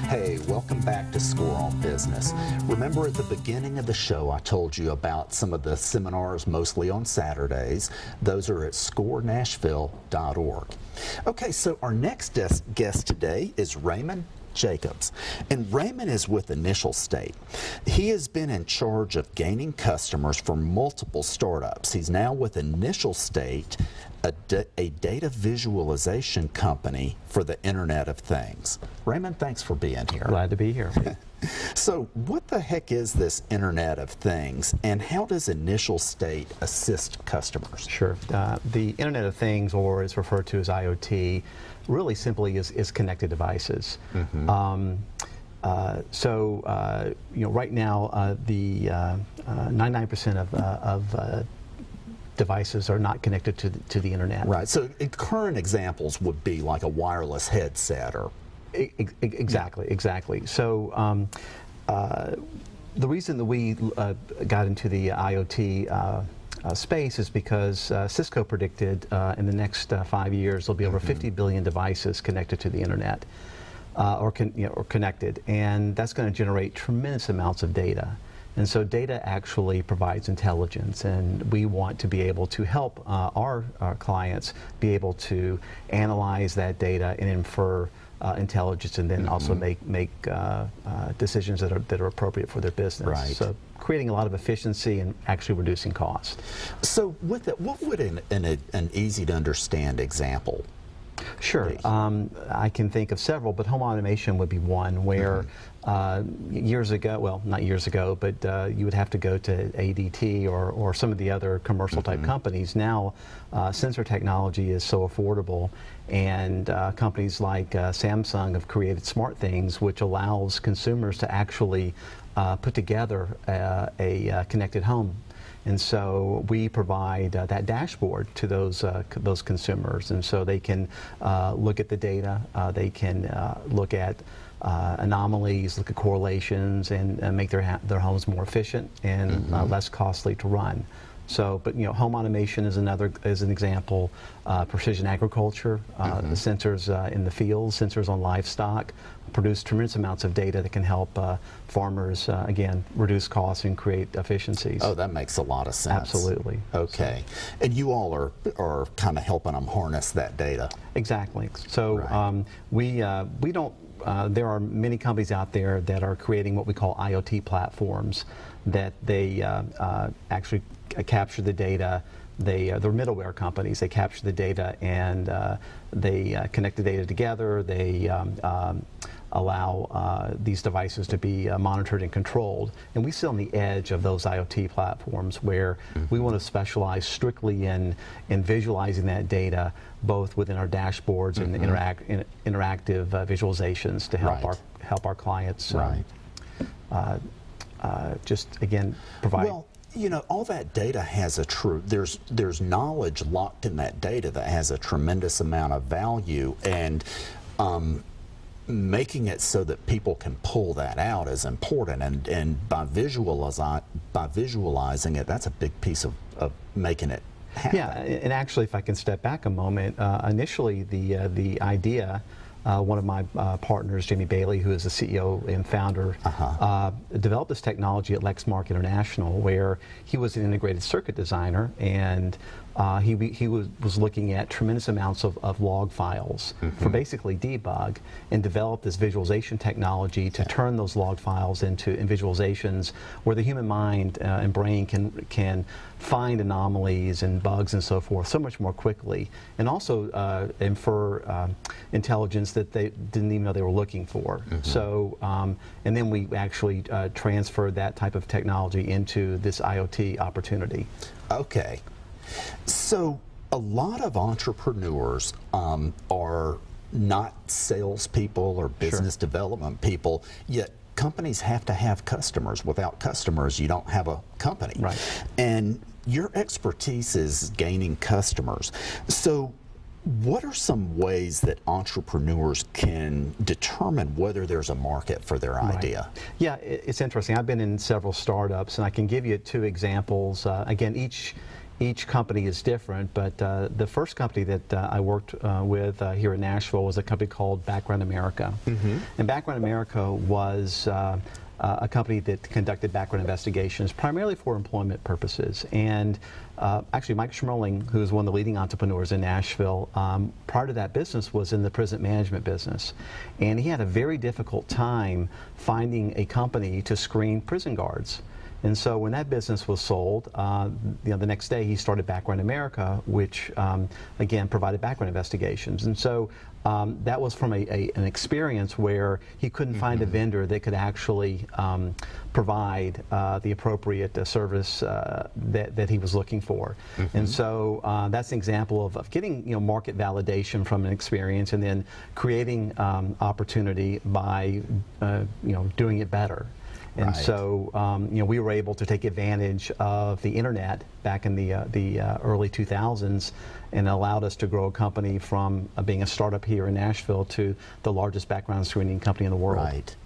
Hey, welcome back to Score on Business. Remember at the beginning of the show I told you about some of the seminars mostly on Saturdays. Those are at scorenashville.org. Okay, so our next guest today is Raymond Jacobs. And Raymond is with Initial State. He has been in charge of gaining customers for multiple startups. He's now with Initial State, a data visualization company for the Internet of Things. Raymond, thanks for being here. Glad to be here. So what the heck is this Internet of Things, and how does Initial State assist customers? Sure. The Internet of Things, or is referred to as IoT, really simply is connected devices. Mm-hmm. Right now, the 99% of devices are not connected to the Internet. Right. So current examples would be like a wireless headset or... Exactly. So the reason that we got into the IoT space is because Cisco predicted in the next 5 years there'll be over 50 billion devices connected to the Internet or connected, and that's going to generate tremendous amounts of data. And so data actually provides intelligence, and we want to be able to help our clients be able to analyze that data and infer intelligence, and then also make decisions that are appropriate for their business. Right. So creating a lot of efficiency and actually reducing costs. So with it, what would an easy to understand example? Sure. I can think of several, but home automation would be one where years ago, well, not years ago, but you would have to go to ADT or some of the other commercial type companies. Now, sensor technology is so affordable, and companies like Samsung have created SmartThings, which allows consumers to actually put together a connected home. And so we provide that dashboard to those consumers, and so they can look at the data, they can look at anomalies, look at correlations, and make their homes more efficient and less costly to run. So, but home automation is an example. Precision agriculture, the sensors in the field, sensors on livestock, produce tremendous amounts of data that can help farmers, again, reduce costs and create efficiencies. Oh, that makes a lot of sense. Absolutely. Okay. And you all are kind of helping them harness that data. Exactly. So right. We don't, there are many companies out there that are creating what we call IoT platforms, that they actually capture the data. They're middleware companies. They capture the data and they connect the data together. They allow these devices to be monitored and controlled. And we sit on the edge of those IoT platforms where we want to specialize strictly in visualizing that data, both within our dashboards and interactive visualizations to help our clients just, again, provide. Well, all that data has there's knowledge locked in that data that has a tremendous amount of value, and making it so that people can pull that out is important, and by visualizing it, that's a big piece of making it happen. Yeah, and actually, if I can step back a moment, initially the idea, one of my partners, Jamie Bailey, who is the CEO and founder, developed this technology at Lexmark International, where he was an integrated circuit designer, and he was looking at tremendous amounts of log files for basically debug, and developed this visualization technology to turn those log files into visualizations where the human mind and brain can find anomalies and bugs and so forth so much more quickly, and also infer intelligence that they didn't even know they were looking for. So, and then we actually transferred that type of technology into this IoT opportunity. Okay. So a lot of entrepreneurs are not salespeople or business development people, yet companies have to have customers. Without customers, you don't have a company. Right. And your expertise is gaining customers. So what are some ways that entrepreneurs can determine whether there's a market for their idea? Yeah, it's interesting. I've been in several startups, and I can give you two examples. Again, each each company is different, but the first company that I worked with here in Nashville was a company called Background America. And Background America was a company that conducted background investigations primarily for employment purposes. And actually, Mike Schmerling, who is one of the leading entrepreneurs in Nashville, prior to that business was in the prison management business. And he had a very difficult time finding a company to screen prison guards. And so when that business was sold, the next day he started Background America, which again provided background investigations. And so that was from an experience where he couldn't find a vendor that could actually provide the appropriate service that he was looking for. And so that's an example of getting market validation from an experience and then creating opportunity by doing it better. And so, we were able to take advantage of the internet back in the early 2000s, and it allowed us to grow a company from being a startup here in Nashville to the largest background screening company in the world. Right.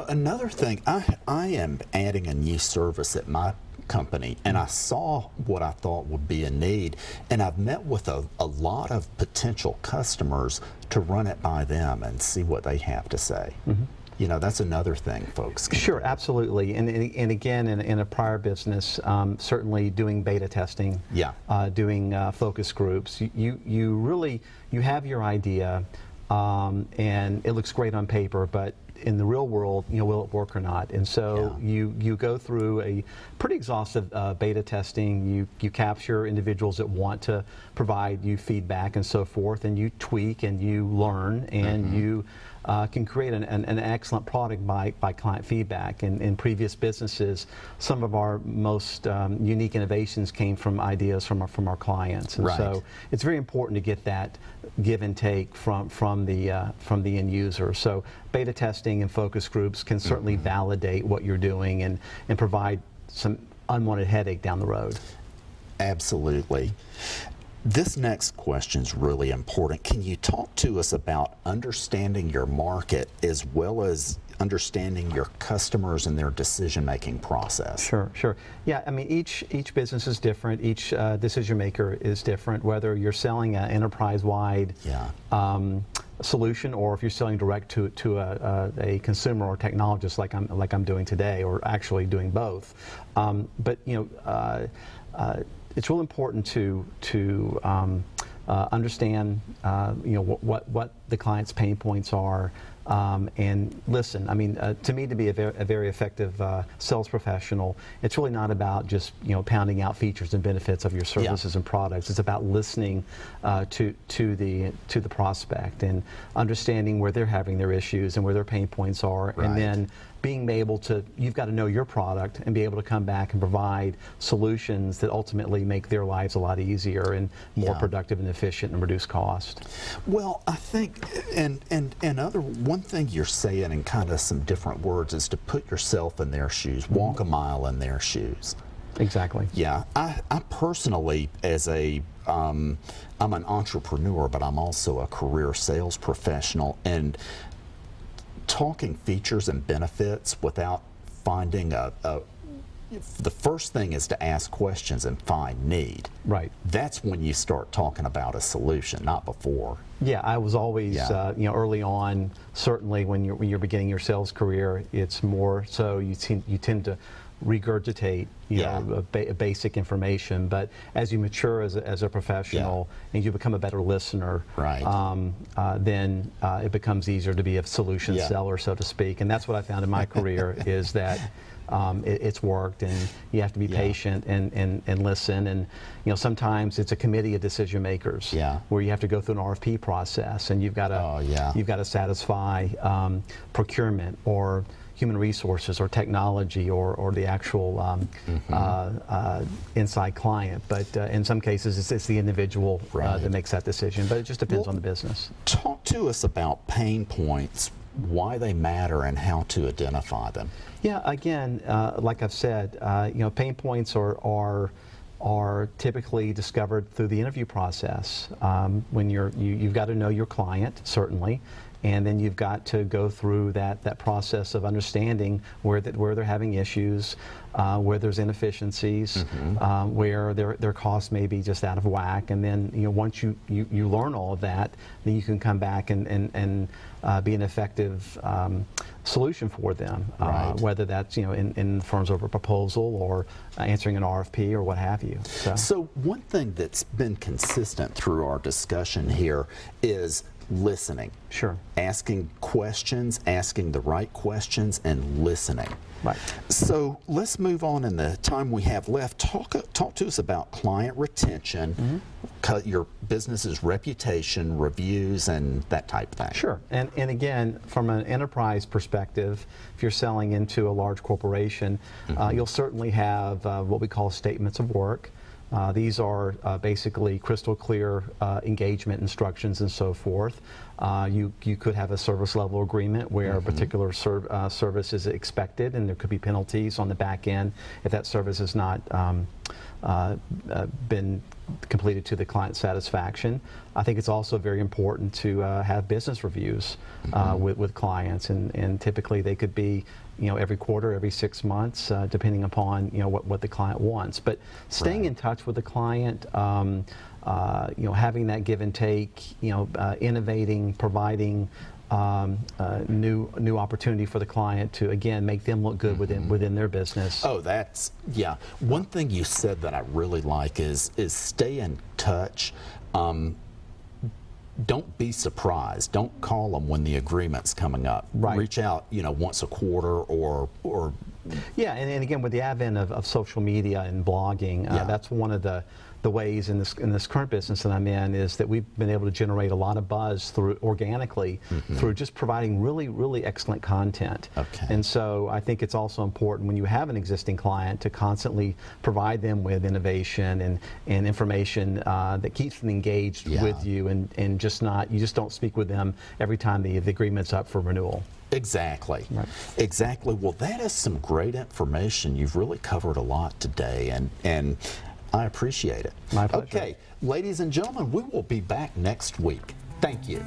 Another thing, I am adding a new service at my company, and I saw what I thought would be a need, and I've met with a lot of potential customers to run it by them and see what they have to say. That's another thing, folks. Sure, absolutely. And again, in a prior business, certainly doing beta testing, doing focus groups, you have your idea, and it looks great on paper, but in the real world, will it work or not? And so you go through a pretty exhaustive beta testing. You capture individuals that want to provide you feedback and so forth, and you tweak and you learn, and you can create an excellent product by client feedback. And in previous businesses, some of our most unique innovations came from ideas from our clients. And so it's very important to get that give and take from the end user. So beta testing and focus groups can certainly validate what you're doing and provide some unwanted headache down the road. Absolutely. This next question is really important. Can you talk to us about understanding your market as well as understanding your customers and their decision-making process? Sure. Yeah, I mean, each business is different. Each decision maker is different, whether you're selling an enterprise-wide solution or if you're selling direct to a consumer or technologist like I'm doing today, or actually doing both. But it's real important to understand what the client's pain points are, and listen. I mean, to me, to be a very effective sales professional, it's really not about just pounding out features and benefits of your services and products. It's about listening to the prospect and understanding where they're having their issues and where their pain points are, and then being able to, you've got to know your product and be able to come back and provide solutions that ultimately make their lives a lot easier and more productive and efficient and reduce cost. Well, I think, one thing you're saying in kind of some different words is to put yourself in their shoes, walk a mile in their shoes. Exactly. Yeah, I personally, as I'm an entrepreneur, but I'm also a career sales professional, and talking features and benefits without finding the first thing is to ask questions and find need. Right. That's when you start talking about a solution, not before. Yeah, I was always, early on, certainly when you're beginning your sales career, it's more so you tend to regurgitate basic information, but as you mature as a professional and you become a better listener, then it becomes easier to be a solution seller, so to speak. And that's what I found in my career is that it's worked, and you have to be patient and listen. And sometimes it's a committee of decision makers where you have to go through an RFP process, and you've got to satisfy procurement or human resources or technology or the actual inside client. But in some cases, it's the individual that makes that decision. But it just depends on the business. Talk to us about pain points, why they matter, and how to identify them. Yeah, again, like I've said, pain points are typically discovered through the interview process. When you've got to know your client, certainly, and then you've got to go through that process of understanding where they're having issues, where there's inefficiencies, where their costs may be just out of whack, and then once you learn all of that, then you can come back and be an effective solution for them, Right. whether that's in forms of a proposal or answering an RFP or what have you. So one thing that's been consistent through our discussion here is listening. Sure. Asking questions, asking the right questions, and listening. Right. So let's move on in the time we have left. Talk to us about client retention, your business's reputation, reviews, and that type of thing. Sure. And again, from an enterprise perspective, if you're selling into a large corporation, you'll certainly have what we call statements of work. These are basically crystal clear engagement instructions and so forth. You could have a service level agreement where a particular service is expected, and there could be penalties on the back end if that service has not been completed to the client's satisfaction. I think it's also very important to have business reviews with clients, and typically they could be every quarter, every 6 months, depending upon what the client wants. But staying in touch with the client, having that give and take, innovating, providing new opportunity for the client to again make them look good within their business. Oh, yeah. One thing you said that I really like is stay in touch. Don't be surprised. Don't call them when the agreement's coming up. Right. Reach out, once a quarter or. Yeah, and again, with the advent of social media and blogging, that's one of the ways in this current business that I'm in is that we've been able to generate a lot of buzz organically through just providing really, really excellent content. Okay. And so I think it's also important when you have an existing client to constantly provide them with innovation and information that keeps them engaged with you, and you just don't speak with them every time the agreement's up for renewal. Exactly. Right. Exactly. Well, that is some great information. You've really covered a lot today, and I appreciate it. My pleasure. Okay, ladies and gentlemen, we will be back next week. Thank you.